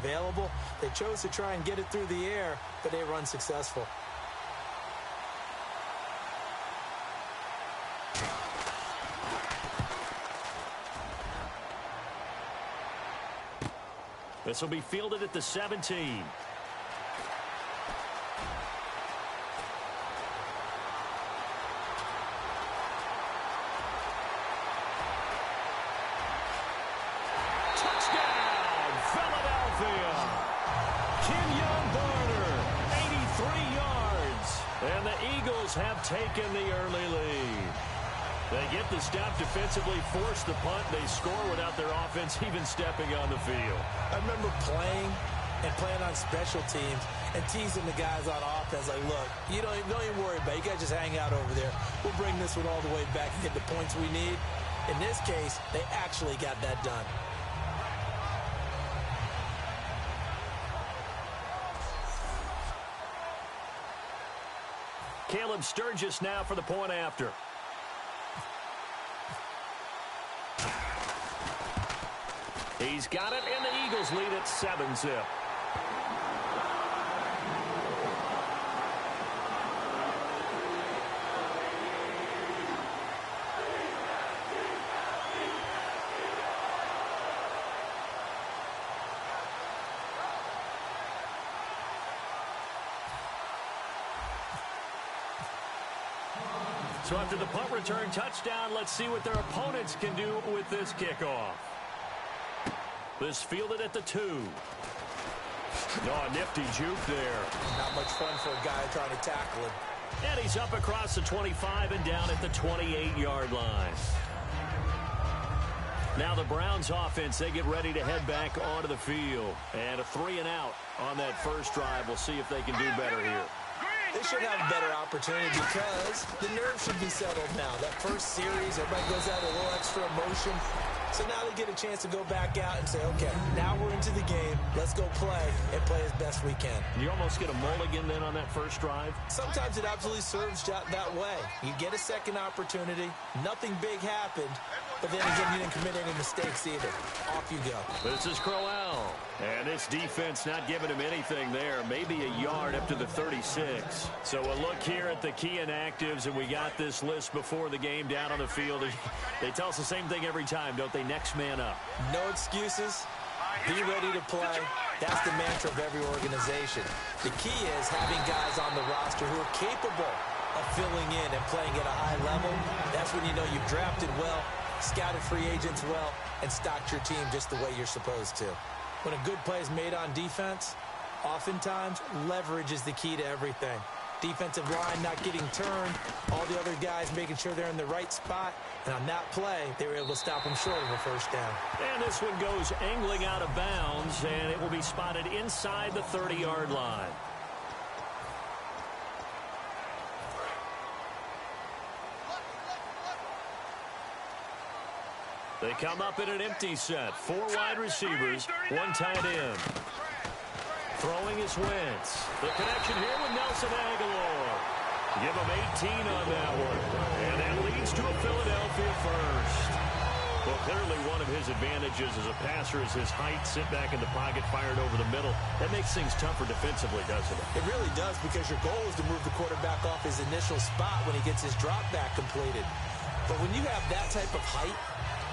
available. They chose to try and get it through the air, but they were unsuccessful. This will be fielded at the 17. And the Eagles have taken the early lead. They get the stop defensively, force the punt. They score without their offense even stepping on the field. I remember playing on special teams and teasing the guys on offense like, look, don't even worry about it. You guys just hang out over there. We'll bring this one all the way back and get the points we need. In this case, they actually got that done. Caleb Sturgis now for the point after. He's got it, and the Eagles lead at 7-zip. So after the punt return touchdown, let's see what their opponents can do with this kickoff. This fielded at the 2. Oh, a nifty juke there. Not much fun for a guy trying to tackle him. And he's up across the 25 and down at the 28-yard line. Now the Browns offense, they get ready to head back onto the field. And a 3-and-out on that first drive. We'll see if they can do better here. They should have a better opportunity because the nerves should be settled now. That first series, everybody goes out a little extra emotion. So now they get a chance to go back out and say, okay, now we're into the game. Let's go play and play as best we can. You almost get a mulligan then on that first drive? Sometimes it absolutely serves that way. You get a second opportunity. Nothing big happened. But then again, you didn't commit any mistakes either. Off you go. This is Crowell. And this defense not giving him anything there. Maybe a yard up to the 36. So a look here at the key inactives, and we got this list before the game down on the field. They tell us the same thing every time, don't they? Next man up. No excuses. Be ready to play. That's the mantra of every organization. The key is having guys on the roster who are capable of filling in and playing at a high level. That's when you know you've drafted well, scouted free agents well, and stocked your team just the way you're supposed to. When a good play is made on defense, oftentimes leverage is the key to everything. Defensive line not getting turned, all the other guys making sure they're in the right spot, and on that play, they were able to stop them short of a first down. And this one goes angling out of bounds, and it will be spotted inside the 30-yard line. They come up in an empty set. 4 wide receivers, 1 tight end. Throwing is Wentz. The connection here with Nelson Aguilar. Give him 18 on that one. And that leads to a Philadelphia first. Well, clearly one of his advantages as a passer is his height. Sit back in the pocket, fired over the middle. That makes things tougher defensively, doesn't it? It really does, because your goal is to move the quarterback off his initial spot when he gets his drop back completed. But when you have that type of height,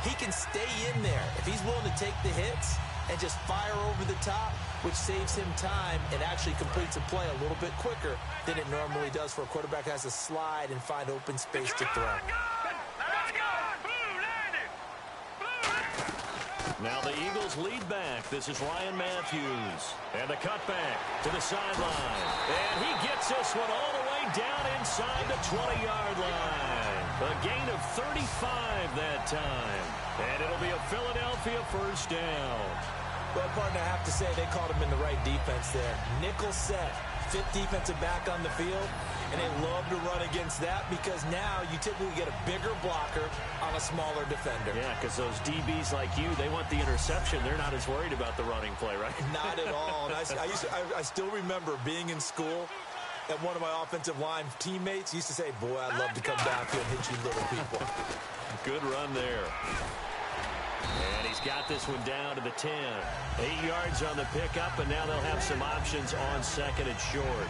he can stay in there. If he's willing to take the hits and just fire over the top, which saves him time and actually completes a play a little bit quicker than it normally does for a quarterback who has to slide and find open space to throw. Now the Eagles lead back. This is Ryan Matthews. And the cutback to the sideline. And he gets this one all the way down inside the 20-yard line. A gain of 35 that time. And it'll be a Philadelphia first down. Well, partner, I have to say they called him in the right defense there. Nickel set, 5th defensive back on the field, and they love to run against that because now you typically get a bigger blocker on a smaller defender. Yeah, because those DBs like you, they want the interception. They're not as worried about the running play, right? Not at all. And I still remember being in school, and one of my offensive line teammates used to say, boy, I'd love to come downfield and hit you little people. Good run there. And he's got this one down to the 10. 8 yards on the pickup, and now they'll have some options on second and short.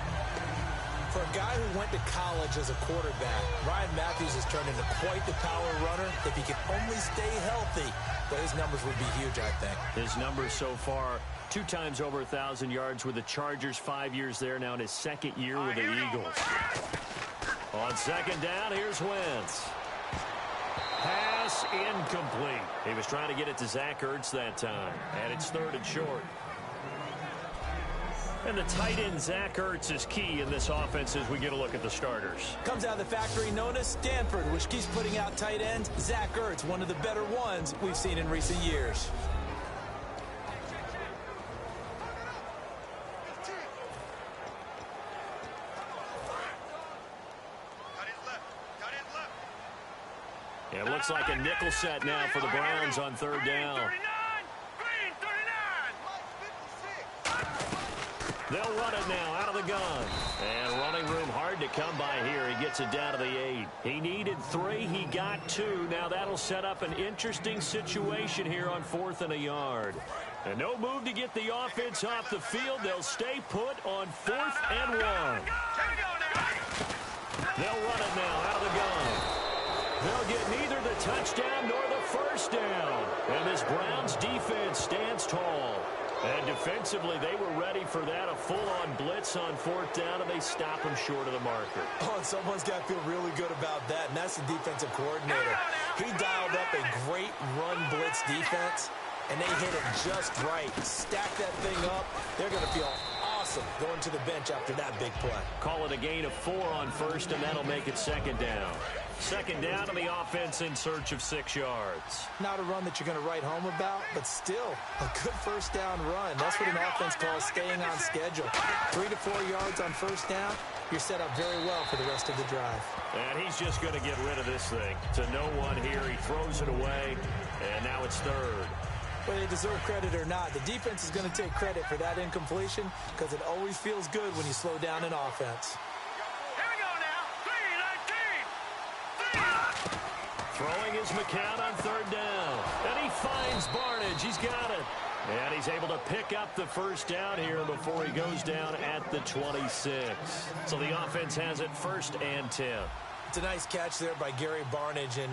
For a guy who went to college as a quarterback, Ryan Matthews has turned into quite the power runner. If he can only stay healthy, but his numbers would be huge, I think. His numbers so far, 2 times over 1,000 yards with the Chargers, 5 years there now in his second year with the Eagles. On second down, here's Wentz. Pass incomplete. He was trying to get it to Zach Ertz that time, and it's 3rd and short. And the tight end, Zach Ertz, is key in this offense as we get a look at the starters. Comes out of the factory known as Stanford, which keeps putting out tight ends. Zach Ertz, one of the better ones we've seen in recent years. It looks like a nickel set now for the Browns on 3rd down. They'll run it now out of the gun. And running room hard to come by here. He gets it down to the 8. He needed 3. He got 2. Now that'll set up an interesting situation here on 4th and a yard. And no move to get the offense off the field. They'll stay put on 4th and 1. They'll run it now out of the gun. They'll get neither the touchdown nor the first down. And this Browns defense stands tall. And defensively, they were ready for that, a full-on blitz on 4th down, and they stop him short of the marker. Oh, and someone's got to feel really good about that, and that's the defensive coordinator. He dialed up a great run blitz defense, and they hit it just right. Stack that thing up. They're going to feel awesome going to the bench after that big play. Call it a gain of 4 on 1st, and that'll make it 2nd down. 2nd down to the offense in search of 6 yards. Not a run that you're going to write home about, but still a good 1st down run. That's what an offense calls staying on schedule. 3 to 4 yards on 1st down. You're set up very well for the rest of the drive. And he's just going to get rid of this thing. To no one here. He throws it away, and now it's 3rd. Whether they deserve credit or not, the defense is going to take credit for that incompletion because it always feels good when you slow down an offense. Throwing is McCown on 3rd down. And he finds Barnidge. He's got it. And he's able to pick up the 1st down here before he goes down at the 26. So the offense has it 1st and 10. It's a nice catch there by Gary Barnidge, and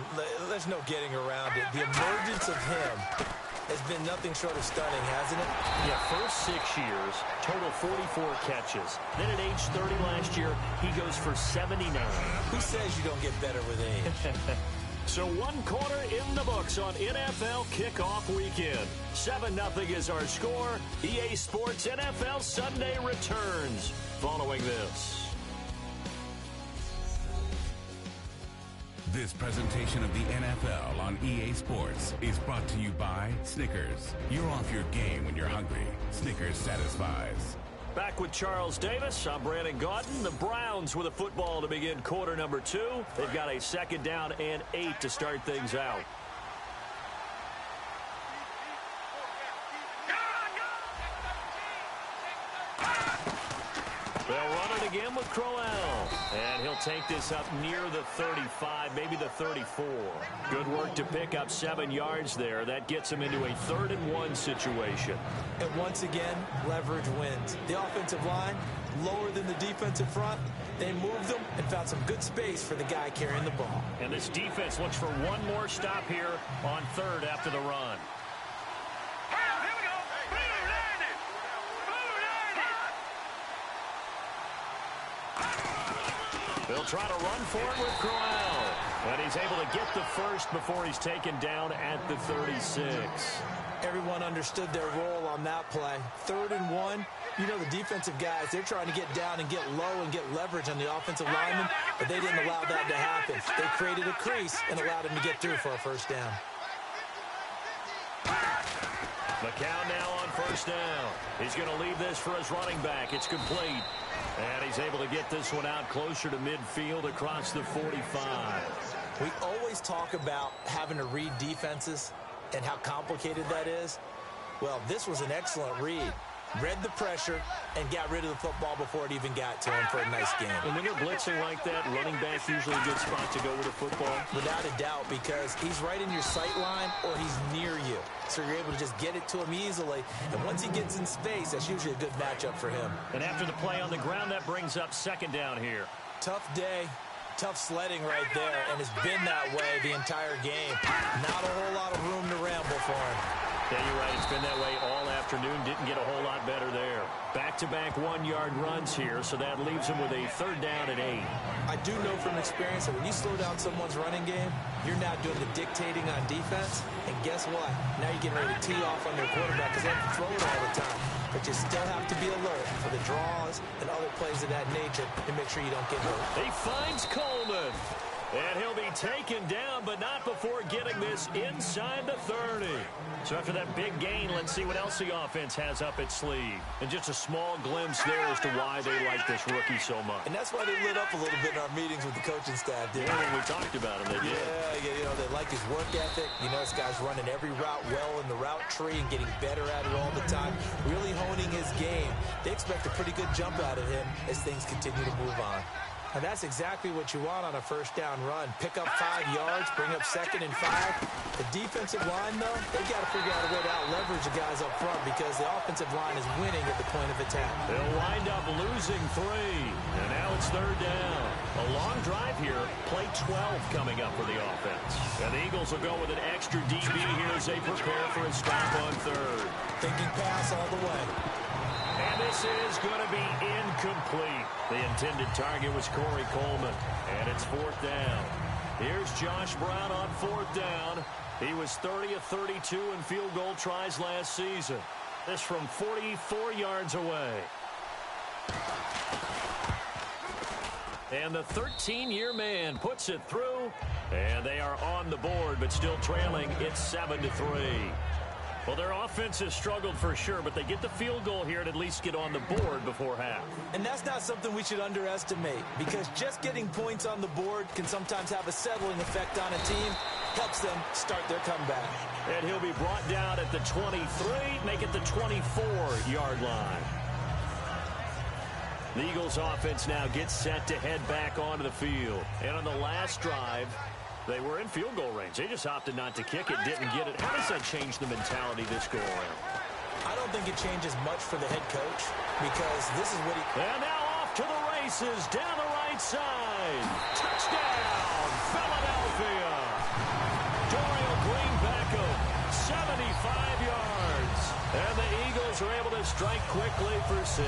there's no getting around it. The emergence of him has been nothing short of stunning, hasn't it? Yeah, first 6 years, total 44 catches. Then at age 30 last year, he goes for 79. Who says you don't get better with age? So 1 quarter in the books on NFL kickoff weekend. 7-0 is our score. EA Sports NFL Sunday returns following this. This presentation of the NFL on EA Sports is brought to you by Snickers. You're off your game when you're hungry. Snickers satisfies. Back with Charles Davis. I'm Brandon Gaudin. The Browns with a football to begin quarter number 2. They've got a 2nd down and 8 to start things out. They'll run it again with Crowell. And he'll take this up near the 35, maybe the 34. Good work to pick up 7 yards there. That gets him into a 3rd and 1 situation. And once again, leverage wins. The offensive line, lower than the defensive front. They moved them and found some good space for the guy carrying the ball. And this defense looks for one more stop here on 3rd after the run. They'll try to run for it with Crowell. And he's able to get the 1st before he's taken down at the 36. Everyone understood their role on that play. 3rd and 1. You know the defensive guys, they're trying to get down and get low and get leverage on the offensive lineman, but they didn't allow that to happen. They created a crease and allowed him to get through for a 1st down. McCown now on 1st down. He's going to leave this for his running back. It's complete. And he's able to get this one out closer to midfield across the 45. We always talk about having to read defenses and how complicated that is. Well, this was an excellent read. read the pressure, and got rid of the football before it even got to him for a nice game. And when they're blitzing like that, running back usually a good spot to go with the football. Without a doubt, because he's right in your sight line or he's near you. So you're able to just get it to him easily. And once he gets in space, that's usually a good matchup for him. And after the play on the ground, that brings up second down here. Tough day. Tough sledding right there, and it's been that way the entire game. Not a whole lot of room to ramble for him. Yeah, you're right. It's been that way all afternoon. Didn't get a whole lot better there. Back-to-back one-yard runs here, so that leaves him with a third down and 8. I do know from experience that when you slow down someone's running game, you're now doing the dictating on defense, and guess what? Now you're getting ready to tee off on their quarterback because they have to throw it all the time. But you still have to be alert for the draws and other plays of that nature to make sure you don't get hurt. He finds Coleman. And he'll be taken down, but not before getting this inside the 30. So after that big gain, let's see what else the offense has up its sleeve. And just a small glimpse there as to why they like this rookie so much. And that's why they lit up a little bit in our meetings with the coaching staff, didn't they? Yeah, when we talked about him, they did. Yeah, you know, they like his work ethic. You know, this guy's running every route well in the route tree and getting better at it all the time, really honing his game. They expect a pretty good jump out of him as things continue to move on. And that's exactly what you want on a first down run. Pick up 5 yards, bring up 2nd and 5. The defensive line, though, they've got to figure out a way to out-leverage the guys up front because the offensive line is winning at the point of attack. They'll wind up losing 3. And now it's third down. A long drive here. Play 12 coming up for the offense. And the Eagles will go with an extra DB here as they prepare for a stop on third. Thinking pass all the way. And this is going to be incomplete. The intended target was Corey Coleman. And it's fourth down. Here's Josh Brown on fourth down. He was 30 of 32 in field goal tries last season. This from 44 yards away. And the 13-year man puts it through. And they are on the board, but still trailing. It's 7-3. Well, their offense has struggled for sure, but they get the field goal here and at least get on the board before half. And that's not something we should underestimate, because just getting points on the board can sometimes have a settling effect on a team. Helps them start their comeback. And he'll be brought down at the 23, make it the 24-yard line. The Eagles offense now gets set to head back onto the field. And on the last drive, they were in field goal range. They just opted not to kick it, didn't get it. How does that change the mentality this go-around? I don't think it changes much for the head coach because this is what he... And now off to the races down the right side. Touchdown, Philadelphia. Dorial Green Beckham, 75 yards. And the Eagles are able to strike quickly for 6.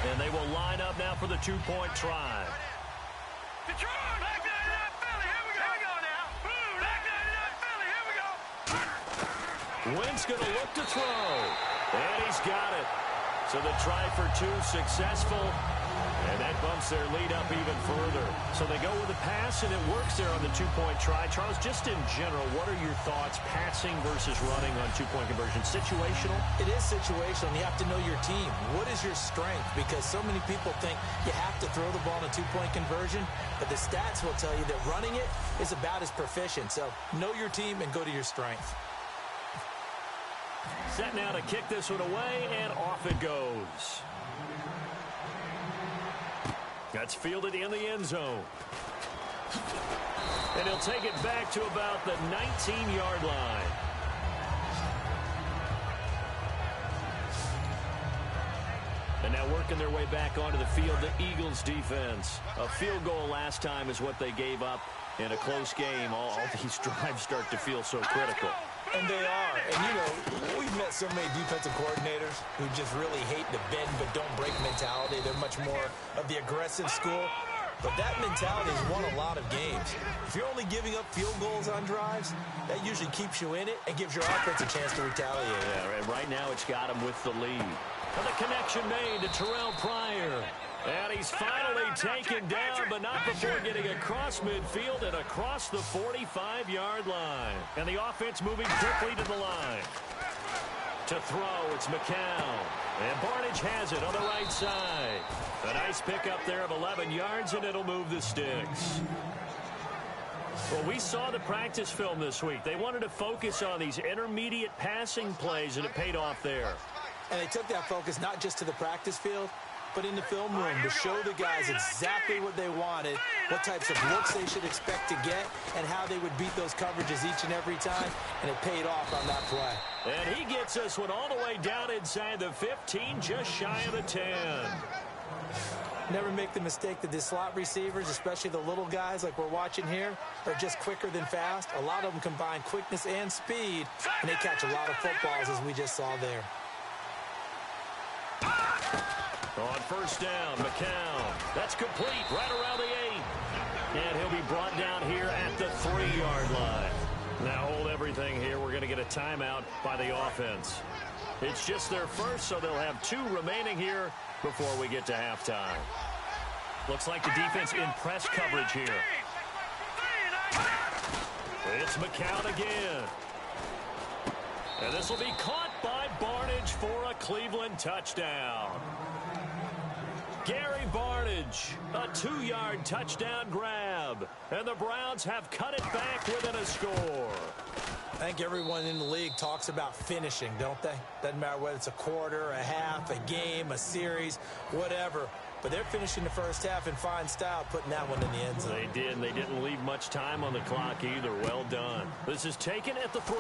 And they will line up now for the two-point try. Wentz going to look to throw. And he's got it. So the try for 2 successful. And that bumps their lead up even further. So they go with a pass, and it works there on the two-point try. Charles, just in general, what are your thoughts, passing versus running on two-point conversion? Situational? It is situational. You have to know your team. What is your strength? Because so many people think you have to throw the ball in a two-point conversion, but the stats will tell you that running it is about as proficient. So know your team and go to your strength. Set now to kick this one away, and off it goes. That's fielded in the end zone. And he'll take it back to about the 19-yard line. And now working their way back onto the field, the Eagles defense. A field goal last time is what they gave up in a close game. All these drives start to feel so critical. And they are. And, you know, we've met so many defensive coordinators who just really hate the bend but don't break mentality. They're much more of the aggressive school. But that mentality has won a lot of games. If you're only giving up field goals on drives, that usually keeps you in it and gives your offense a chance to retaliate. Yeah, right now it's got him with the lead. And the connection made to Terrell Pryor. And he's finally taken down, but not before getting across midfield and across the 45-yard line. And the offense moving quickly to the line. To throw, it's McCown. And Barnage has it on the right side. A nice pickup there of 11 yards, and it'll move the sticks. Well, we saw the practice film this week. They wanted to focus on these intermediate passing plays, and it paid off there. And they took that focus not just to the practice field, but in the film room to show the guys exactly what they wanted, what types of looks they should expect to get, and how they would beat those coverages each and every time, and it paid off on that play. And he gets this one all the way down inside the 15, just shy of the 10. Never make the mistake that the slot receivers, especially the little guys like we're watching here, are just quicker than fast. A lot of them combine quickness and speed, and they catch a lot of footballs, as we just saw there. On first down, McCown. That's complete right around the 8. And he'll be brought down here at the 3-yard line. Now hold everything here. We're going to get a timeout by the offense. It's just their first, so they'll have 2 remaining here before we get to halftime. Looks like the defense in press coverage here. It's McCown again. And this will be caught by Barnage for a Cleveland touchdown. Gary Barnage, a 2-yard touchdown grab. And the Browns have cut it back within a score. I think everyone in the league talks about finishing, don't they? Doesn't matter whether it's a quarter, a half, a game, a series, whatever. But they're finishing the first half in fine style, putting that one in the end zone. They did, and they didn't leave much time on the clock either. Well done. This is taken at the 3.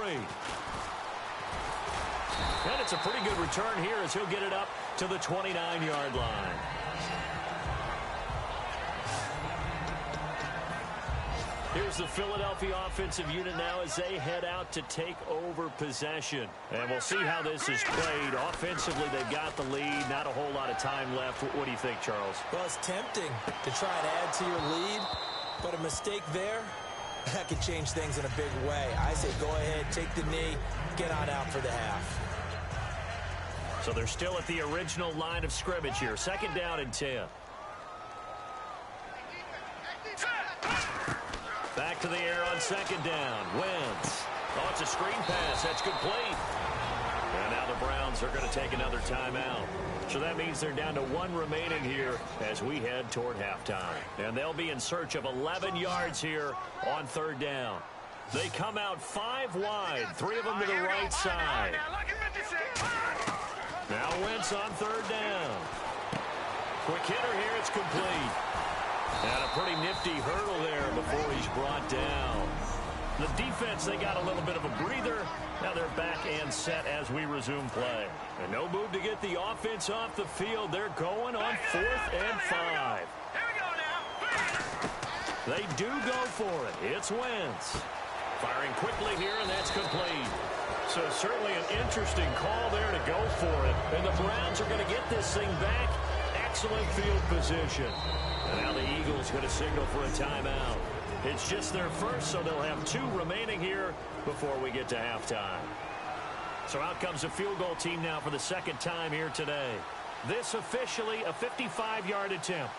And it's a pretty good return here as he'll get it up to the 29-yard line. Here's the Philadelphia offensive unit now as they head out to take over possession. And we'll see how this is played. Offensively, they've got the lead. Not a whole lot of time left. What do you think, Charles? Well, it's tempting to try and add to your lead, but a mistake there, that could change things in a big way. I say go ahead, take the knee, get on out for the half. So they're still at the original line of scrimmage here. 2nd down and 10. Back to the air on 2nd down. Wentz. Oh, it's a screen pass. That's complete. And now the Browns are going to take another timeout. So that means they're down to 1 remaining here as we head toward halftime. And they'll be in search of 11 yards here on 3rd down. They come out 5 wide, 3 of them to the right side. Now Wentz on 3rd down. Quick hitter here. It's complete. And a pretty nifty hurdle there before he's brought down. The defense, they got a little bit of a breather. Now they're back and set as we resume play. And no move to get the offense off the field. They're going on 4th and 5. They do go for it. It's Wentz. Firing quickly here, and that's complete. So certainly an interesting call there to go for it. And the Browns are going to get this thing back. Excellent field position. And now the Eagles going to signal for a timeout. It's just their first, so they'll have 2 remaining here before we get to halftime. So out comes a field goal team now for the 2nd time here today. This officially a 55-yard attempt.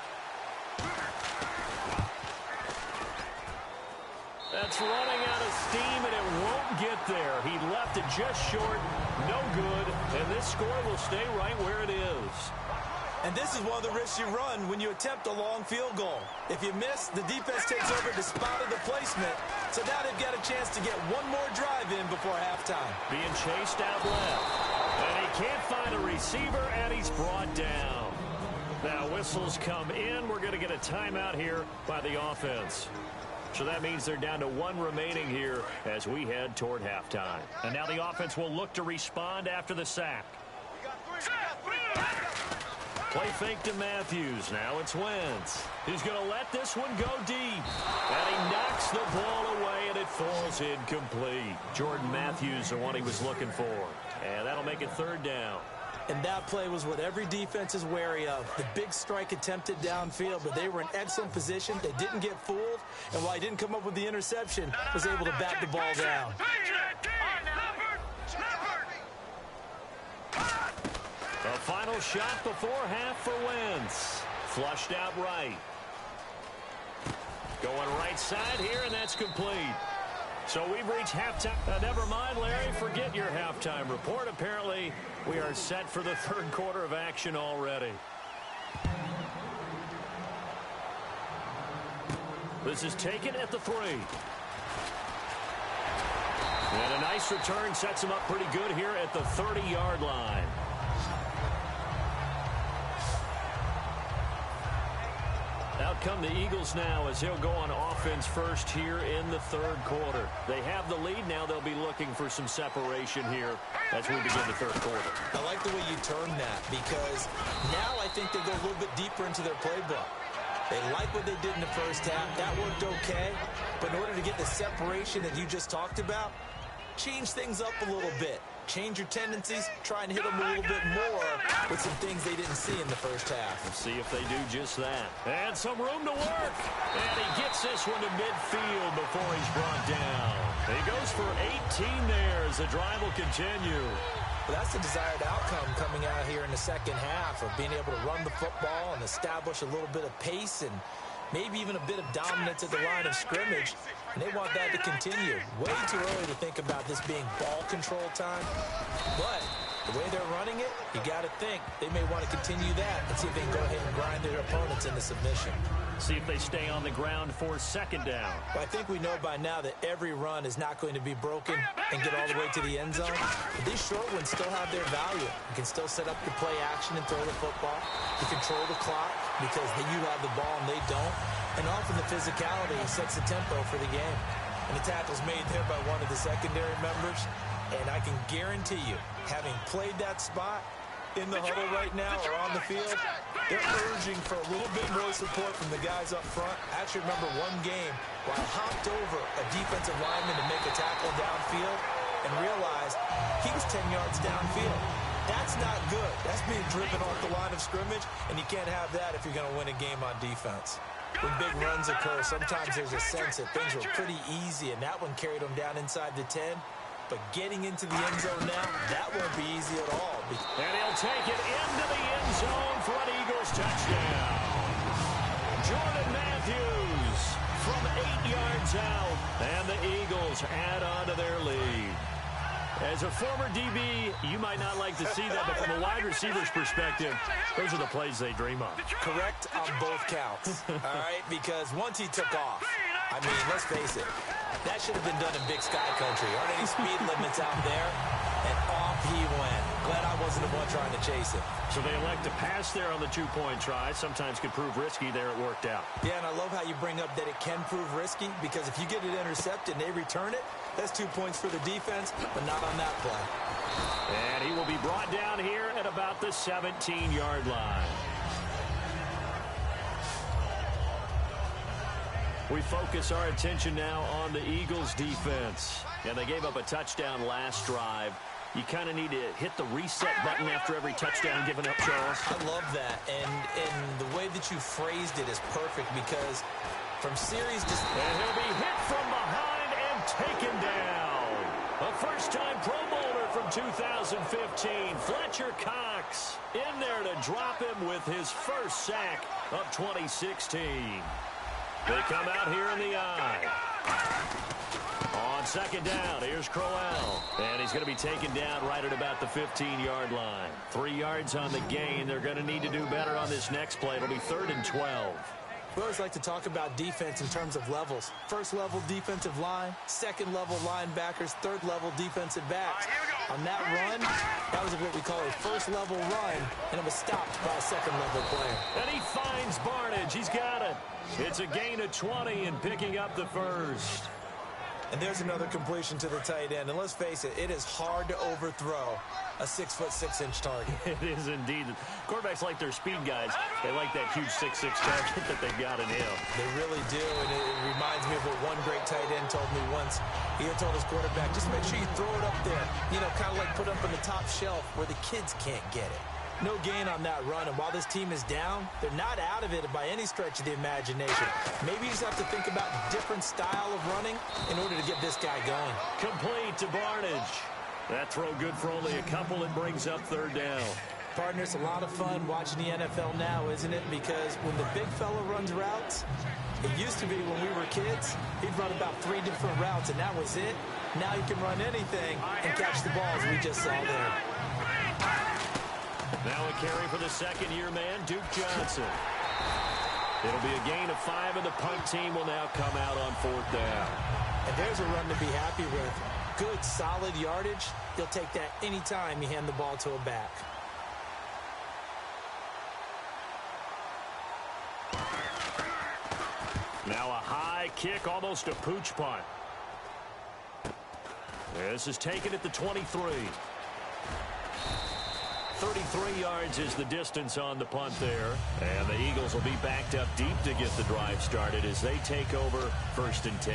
That's running out of steam, and it won't get there. He left it just short, no good, and this score will stay right where it is. And this is one of the risks you run when you attempt a long field goal. If you miss, the defense takes over the spot of the placement. So now they've got a chance to get one more drive in before halftime. Being chased out left. And he can't find a receiver, and he's brought down. Now whistles come in. We're going to get a timeout here by the offense. So that means they're down to 1 remaining here as we head toward halftime. And now the offense will look to respond after the sack. Play fake to Matthews. Now it's Wentz. He's going to let this one go deep. And he knocks the ball away, and it falls incomplete. Jordan Matthews, the one he was looking for. And that'll make it 3rd down. And that play was what every defense is wary of. The big strike attempted downfield, but they were in excellent position. They didn't get fooled. And while he didn't come up with the interception, was able to bat the ball down. A final shot before half for Wentz. Flushed out right. Going right side here, and that's complete. So we've reached halftime. Never mind, Larry. Forget your halftime report. Apparently, we are set for the third quarter of action already. This is taken at the 3. And a nice return sets him up pretty good here at the 30-yard line. Out come the Eagles now as he'll go on offense first here in the third quarter. They have the lead. Now they'll be looking for some separation here as we begin the third quarter. I like the way you term that because now I think they go a little bit deeper into their playbook. They like what they did in the first half. That worked okay. But in order to get the separation that you just talked about, change things up a little bit. Change your tendencies. Try and hit them a little bit more with some things they didn't see in the first half. We'll see if they do just that. And some room to work. And he gets this one to midfield before he's brought down. He goes for 18 there as the drive will continue. Well, that's the desired outcome coming out here in the second half of being able to run the football and establish a little bit of pace and maybe even a bit of dominance at the line of scrimmage. And they want that to continue. Way too early to think about this being ball control time. But the way they're running it, you got to think they may want to continue that and see if they can go ahead and grind their opponents into submission. See if they stay on the ground for second down. Well, I think we know by now that every run is not going to be broken and get all the way to the end zone. But these short ones still have their value. You can still set up your play action and throw the football. You control the clock because you have the ball and they don't. And often the physicality sets the tempo for the game. And the tackle's made there by one of the secondary members. And I can guarantee you, having played that spot in the huddle right now or on the field, they're urging for a little bit more support from the guys up front. I actually remember one game where I hopped over a defensive lineman to make a tackle downfield and realized he was 10 yards downfield. That's not good. That's being driven off the line of scrimmage, and you can't have that if you're going to win a game on defense. When big runs occur, sometimes there's a sense that things were pretty easy, and that one carried them down inside the 10. But getting into the end zone now, that won't be easy at all. And he'll take it into the end zone for an Eagles touchdown. Jordan Matthews from 8 yards out, and the Eagles add on to their lead. As a former DB, you might not like to see that, but from a wide receiver's perspective, those are the plays they dream of. Correct on both counts, all right? Because once he took off, I mean, let's face it, that should have been done in Big Sky Country. Aren't any speed limits out there? And off he went. Glad I wasn't the one trying to chase him. So they elect to pass there on the two-point try. Sometimes could prove risky. There it worked out. Yeah, and I love how you bring up that it can prove risky because if you get it intercepted and they return it, that's 2 points for the defense, but not on that play. And he will be brought down here at about the 17-yard line. We focus our attention now on the Eagles' defense. And they gave up a touchdown last drive. You kind of need to hit the reset button after every touchdown given up, Charles. I love that. And the way that you phrased it is perfect because from series to... And he'll be hit from behind and taken down. A first-time Pro Bowler from 2015, Fletcher Cox, in there to drop him with his first sack of 2016. They come out here in the eye. On second down, here's Crowell. And he's going to be taken down right at about the 15-yard line. 3 yards on the gain. They're going to need to do better on this next play. It'll be 3rd and 12. We always like to talk about defense in terms of levels. First level defensive line, second level linebackers, third level defensive backs. On that run, that was what we call a first level run, and it was stopped by a second level player. And he finds Barnage. He's got it. It's a gain of 20 and picking up the first. And there's another completion to the tight end. And let's face it, it is hard to overthrow a 6'6" target. It is indeed. Quarterbacks like their speed guys. They like that huge 6'6" target that they've got in him. They really do. And it reminds me of what one great tight end told me once. He had told his quarterback, just make sure you throw it up there. You know, kind of like put it up on the top shelf where the kids can't get it. No gain on that run, and while this team is down, they're not out of it by any stretch of the imagination. Maybe you just have to think about a different style of running in order to get this guy going. Complete to Barnage. That throw good for only a couple. It brings up 3rd down. Partner, it's a lot of fun watching the NFL now, isn't it? Because when the big fella runs routes, it used to be when we were kids, he'd run about 3 different routes, and that was it. Now he can run anything and catch the balls we just saw there. Now a carry for the second-year man, Duke Johnson. It'll be a gain of 5, and the punt team will now come out on 4th down. And there's a run to be happy with. Good, solid yardage. He'll take that anytime you hand the ball to a back. Now a high kick, almost a pooch punt. This is taken at the 23. 33 yards is the distance on the punt there. And the Eagles will be backed up deep to get the drive started as they take over 1st and 10.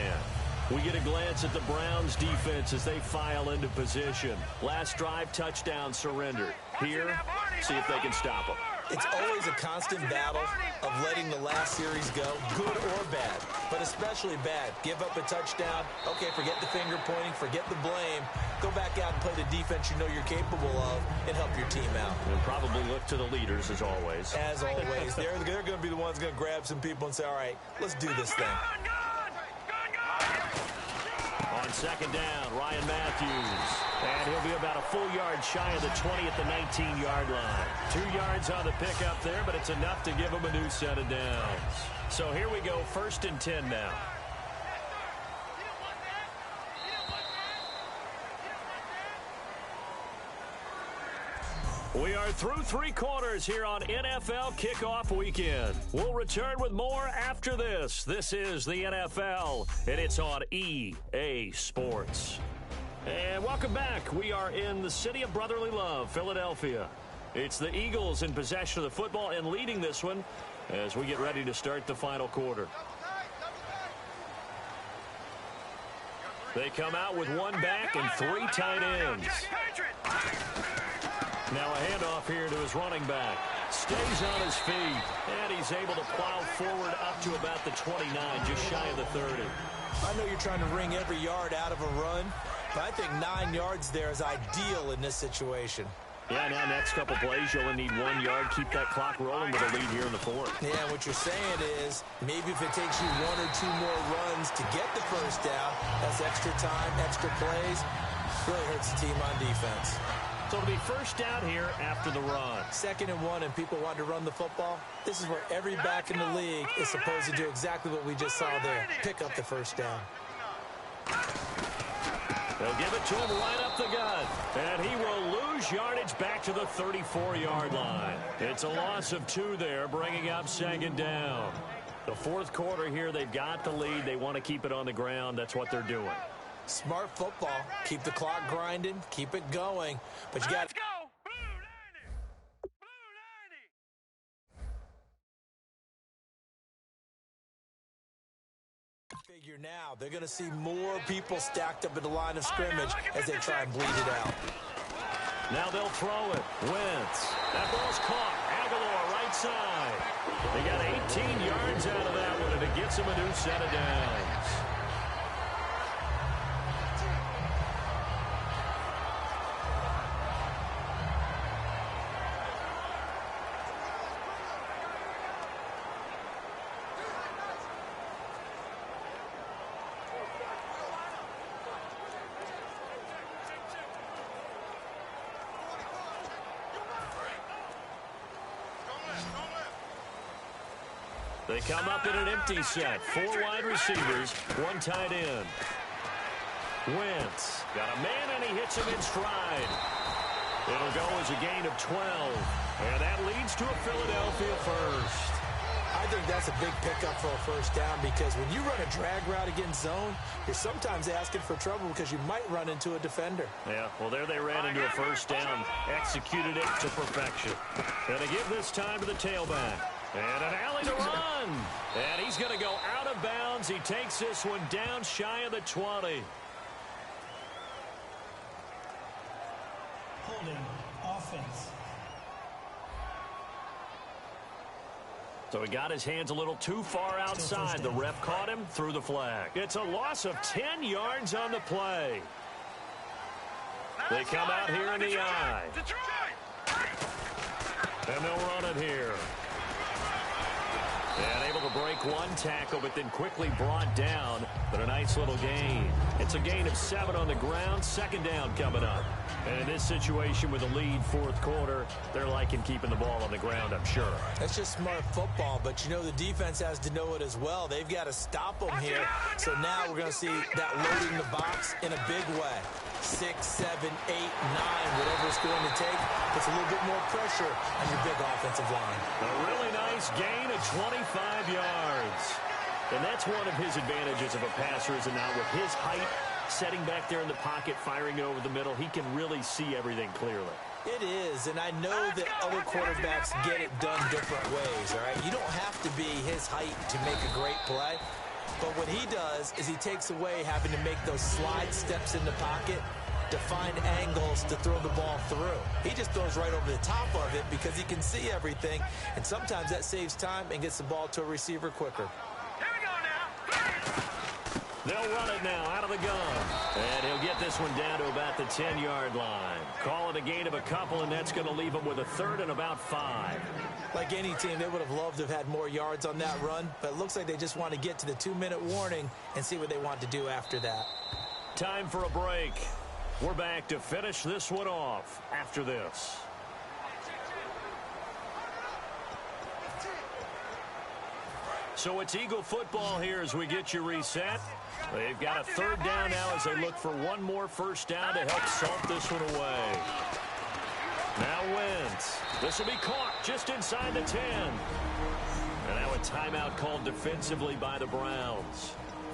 We get a glance at the Browns defense as they file into position. Last drive, touchdown, surrendered. Here, see if they can stop them. It's always a constant battle of letting the last series go, good or bad, but especially bad. Give up a touchdown. Okay, forget the finger pointing, forget the blame. Go back out and play the defense you know you're capable of and help your team out. And probably look to the leaders, as always. As always. They're going to be the ones going to grab some people and say, all right, let's do this thing. On 2nd down, Ryan Matthews. And he'll be about a full yard shy of the 20 at the 19-yard line. 2 yards on the pickup there, but it's enough to give him a new set of downs. So here we go, 1st and 10 now. We are through 3 quarters here on NFL Kickoff Weekend. We'll return with more after this. This is the NFL, and it's on EA Sports. And welcome back. We are in the city of brotherly love, Philadelphia. It's the Eagles in possession of the football and leading this one as we get ready to start the final quarter. They come out with 1 back and 3 tight ends. Now a handoff here to his running back. Stays on his feet, and he's able to plow forward up to about the 29, just shy of the 30. I know you're trying to wring every yard out of a run, but I think 9 yards there is ideal in this situation. Yeah, now next couple plays, you'll only need 1 yard. Keep that clock rolling with a lead here in the 4th. Yeah, what you're saying is maybe if it takes you 1 or 2 more runs to get the 1st down, that's extra time, extra plays, really hurts the team on defense. So it'll be 1st down here after the run. 2nd and 1, and people want to run the football. This is where every back in the league is supposed to do exactly what we just saw there. Pick up the 1st down. They'll give it to him right up the gut. And he will lose yardage back to the 34-yard line. It's a loss of 2 there, bringing up 2nd down. The 4th quarter here, they've got the lead. They want to keep it on the ground. That's what they're doing. Smart football. Keep the clock grinding. Keep it going. But you got. Let's go. Blue 90. Figure now, they're going to see more people stacked up at the line of scrimmage as they try and bleed it out. Now they'll throw it. Wentz. That ball's caught. Aguilar right side. They got 18 yards out of that one, and it gets them a new set of downs. They come up in an empty set. 4 wide receivers, 1 tight end. Wentz got a man, and he hits him in stride. It'll go as a gain of 12. And that leads to a Philadelphia 1st. I think that's a big pickup for a 1st down because when you run a drag route against zone, you're sometimes asking for trouble because you might run into a defender. Yeah, well, there they ran into a 1st down. Executed it to perfection. And they give this time to the tailback. And an alley to run. And he's going to go out of bounds. He takes this one down shy of the 20. Holding offense. So he got his hands a little too far outside. The ref caught him, threw the flag. It's a loss of 10 yards on the play. They come out here in the I. And they'll run it here. And able to break one tackle, but then quickly brought down. But a nice little gain. It's a gain of 7 on the ground. Second down coming up. And in this situation with a lead fourth quarter, they're liking keeping the ball on the ground, I'm sure. That's just smart football, but you know the defense has to know it as well. They've got to stop them here. So now we're going to see that loading the box in a big way. 6, 7, 8, 9, whatever it's going to take, puts a little bit more pressure on your big offensive line. A really nice gain of 25 yards. And that's one of his advantages of a passer, is now with his height, setting back there in the pocket, firing it over the middle, he can really see everything clearly. It is, and I know that other quarterbacks get it done different ways, all right? You don't have to be his height to make a great play. But what he does is he takes away having to make those slide steps in the pocket to find angles to throw the ball through. He just throws right over the top of it because he can see everything, and sometimes that saves time and gets the ball to a receiver quicker. They'll run it now out of the gun. And he'll get this one down to about the 10-yard line. Call it a gain of a couple, and that's going to leave him with a third and about 5. Like any team, they would have loved to have had more yards on that run, but it looks like they just want to get to the 2-minute warning and see what they want to do after that. Time for a break. We're back to finish this one off after this. So it's Eagle football here as we get you reset. They've got a third down now as they look for one more first down to help salt this one away. Now Wentz. This will be caught just inside the 10. And now a timeout called defensively by the Browns.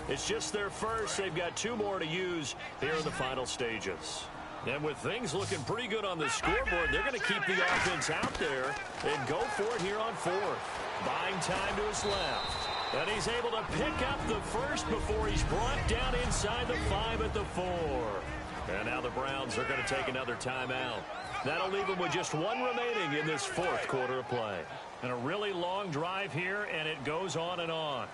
It's just their first. They've got 2 more to use here in the final stages. And with things looking pretty good on the scoreboard, they're going to keep the offense out there and go for it here on 4th. Buying time to his left. And he's able to pick up the first before he's brought down inside the 5 at the 4. And now the Browns are going to take another timeout. That'll leave them with just 1 remaining in this 4th quarter of play. And a really long drive here, and it goes on and on.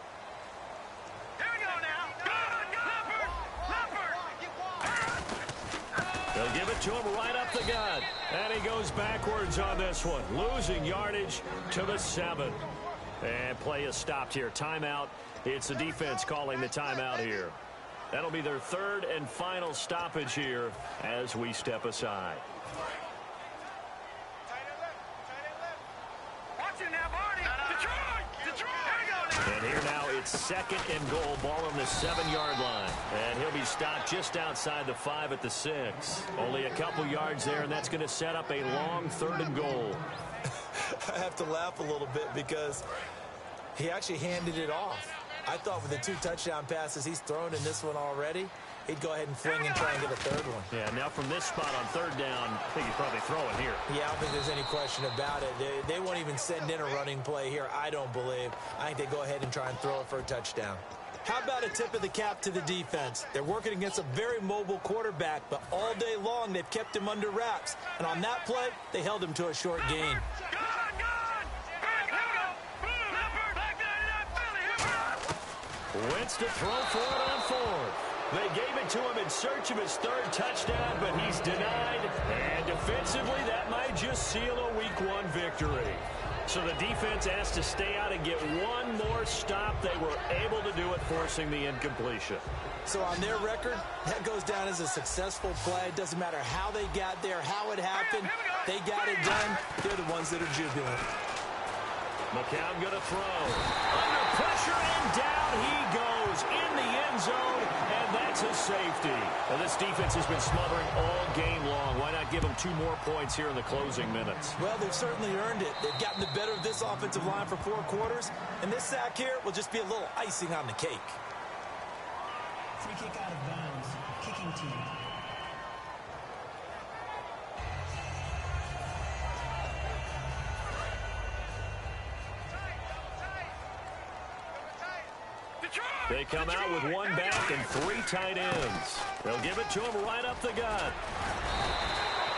They'll give it to him right up the gut. And he goes backwards on this one, losing yardage to the 7. And play is stopped here. Timeout. It's the defense calling the timeout here. That'll be their 3rd and final stoppage here as we step aside. And here now it's 2nd and goal, ball on the 7-yard line. And he'll be stopped just outside the 5 at the 6. Only a couple yards there, and that's going to set up a long 3rd and goal. I have to laugh a little bit because he actually handed it off. I thought with the 2 touchdown passes he's thrown in this one already, he'd go ahead and fling and try and get a 3rd one. Yeah, now from this spot on 3rd down, I think he's probably throwing here. Yeah, I don't think there's any question about it. They won't even send in a running play here, I don't believe. I think they go ahead and try and throw it for a touchdown. How about a tip of the cap to the defense? They're working against a very mobile quarterback, but all day long they've kept him under wraps. And on that play, they held him to a short gain. Wentz to throw for it on 4th. They gave it to him in search of his 3rd touchdown, but he's denied. And defensively, that might just seal a Week 1 victory. So the defense asked to stay out and get one more stop. They were able to do it, forcing the incompletion. So on their record, that goes down as a successful play. It doesn't matter how they got there, how it happened. They got it done. They're the ones that are jubilant. McCown going to throw. Under pressure, and down he goes in the end zone, and that's a safety. Now, this defense has been smothering all game long. Why not give them 2 more points here in the closing minutes? Well, they've certainly earned it. They've gotten the better of this offensive line for 4 quarters, and this sack here will just be a little icing on the cake. Free kick out of bounds. Kicking team. They come out with 1 back and 3 tight ends. They'll give it to him right up the gut.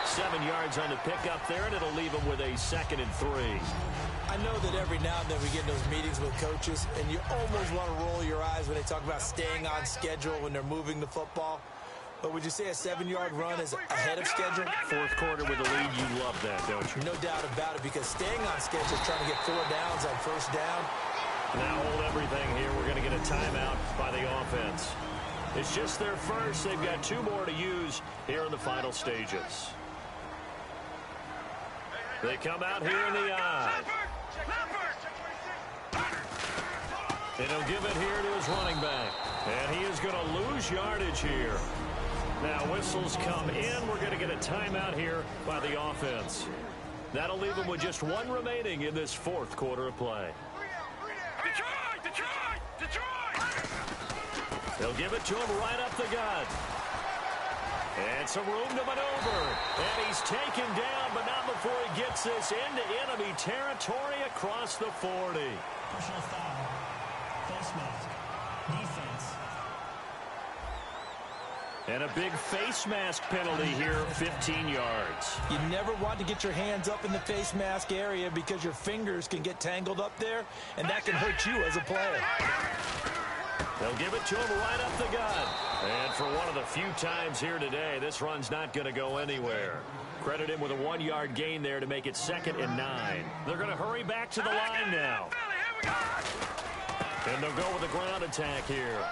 7 yards on the pickup there, and it'll leave him with a 2nd and 3. I know that every now and then we get in those meetings with coaches, and you almost want to roll your eyes when they talk about staying on schedule when they're moving the football. But would you say a 7-yard run is ahead of schedule? Fourth quarter with the lead, you love that, don't you? No doubt about it, because staying on schedule, trying to get 4 downs on first down. Now hold everything here. We're going to get a timeout by the offense. It's just their first. They've got 2 more to use here in the final stages. They come out here in the eye. And he'll give it here to his running back. And he is going to lose yardage here. Now whistles come in. We're going to get a timeout here by the offense. That'll leave them with just 1 remaining in this fourth quarter of play. They'll give it to him right up the gut. And some room to maneuver. And he's taken down, but not before he gets this into enemy territory across the 40. Personal foul. Face mask. Defense. And a big face mask penalty here, 15 yards. You never want to get your hands up in the face mask area because your fingers can get tangled up there, and that can hurt you as a player. They'll give it to him right up the gut. And for one of the few times here today, this run's not going to go anywhere. Credit him with a 1-yard gain there to make it 2nd and 9. They're going to hurry back to the line now. And they'll go with a ground attack here.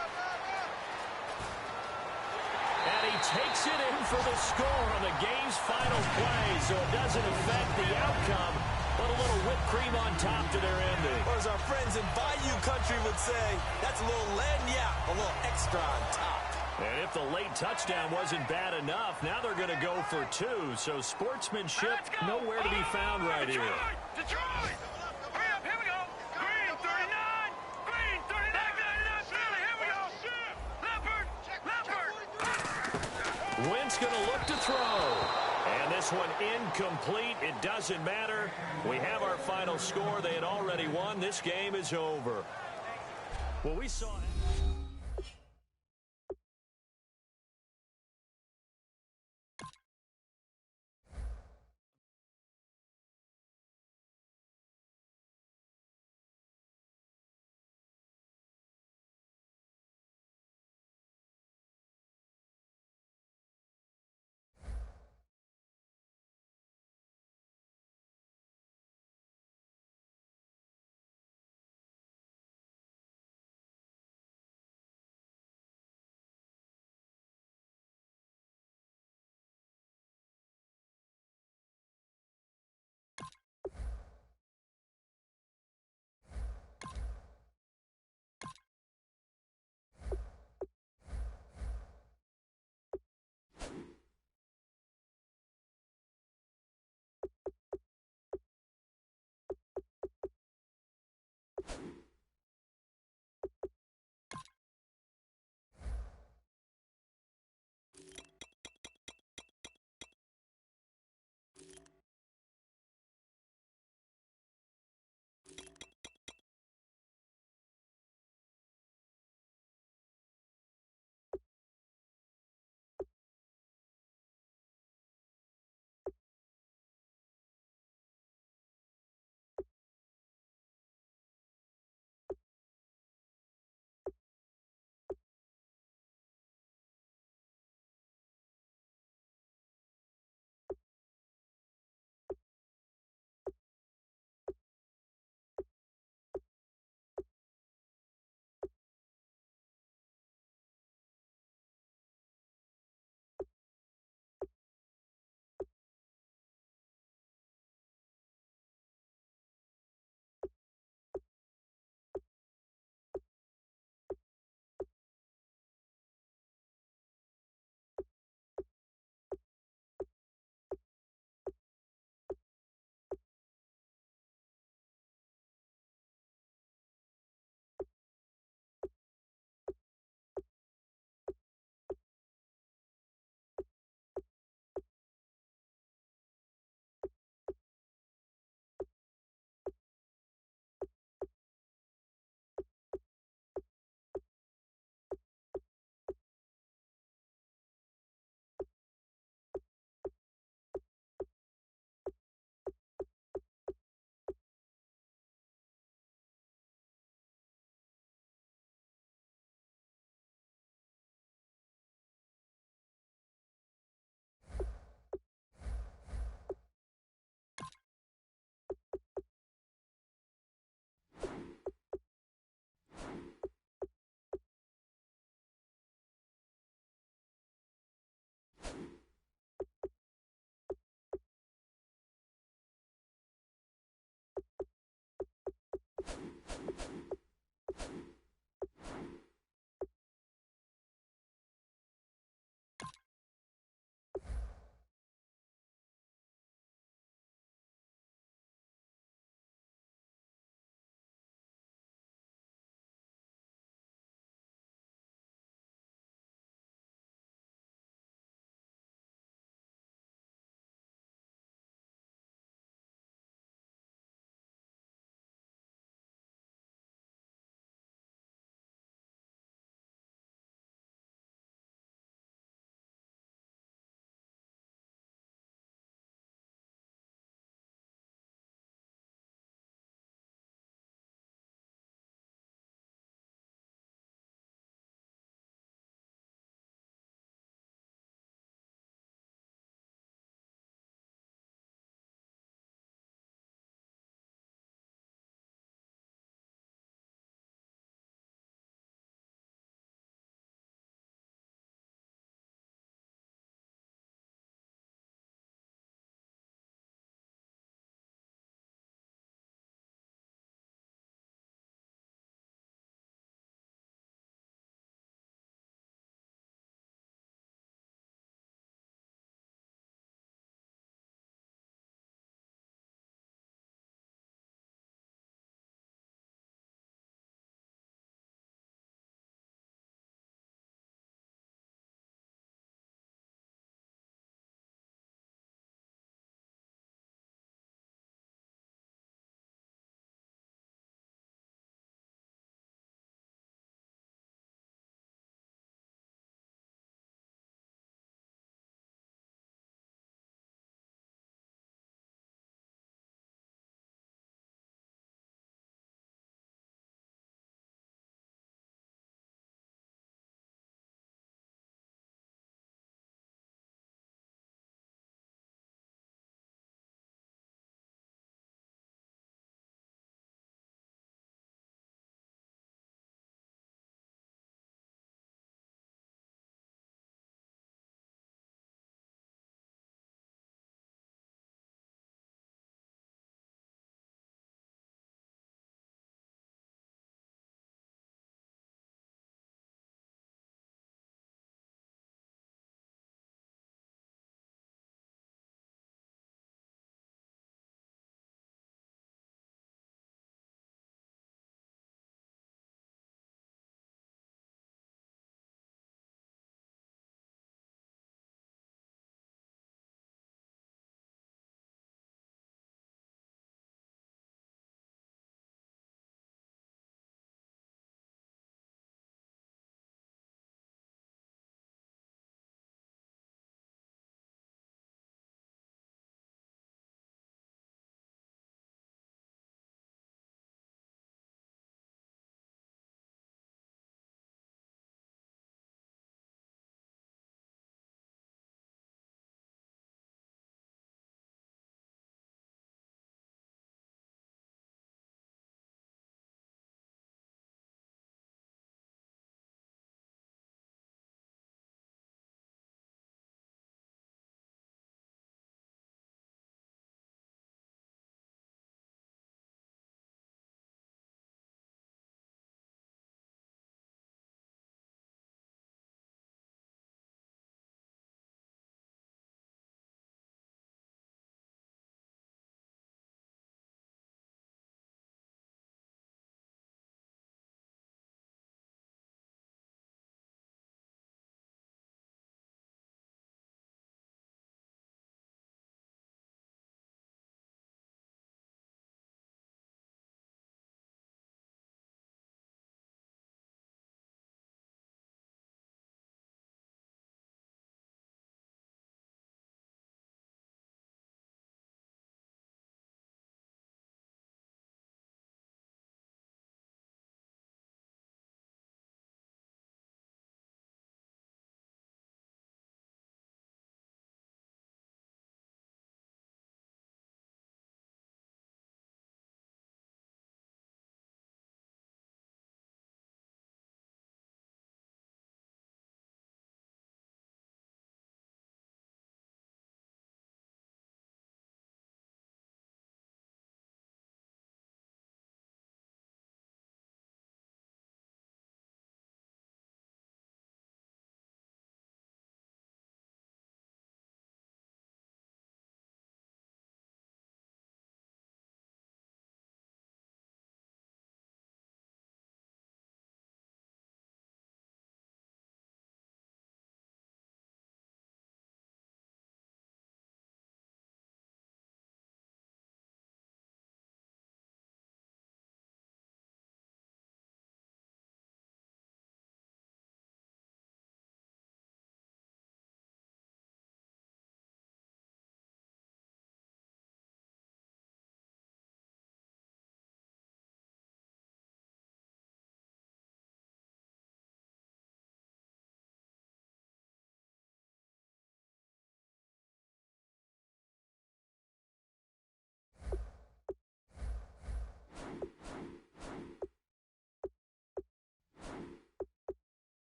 And he takes it in for the score on the game's final play, so it doesn't affect the outcome, but a little whipped cream on top to their ending. Or as our friends in Bayou Country would say, that's a little lagniappe, a little extra on top. And if the late touchdown wasn't bad enough, now they're going to go for 2. So sportsmanship nowhere to be found right here. Detroit! Hurry up, here we go. Green, 39. Green, 39. Philly, here we go. Leopard. Wentz going to look to throw. And this one incomplete. It doesn't matter. We have our final score. They had already won. This game is over. Well, we saw...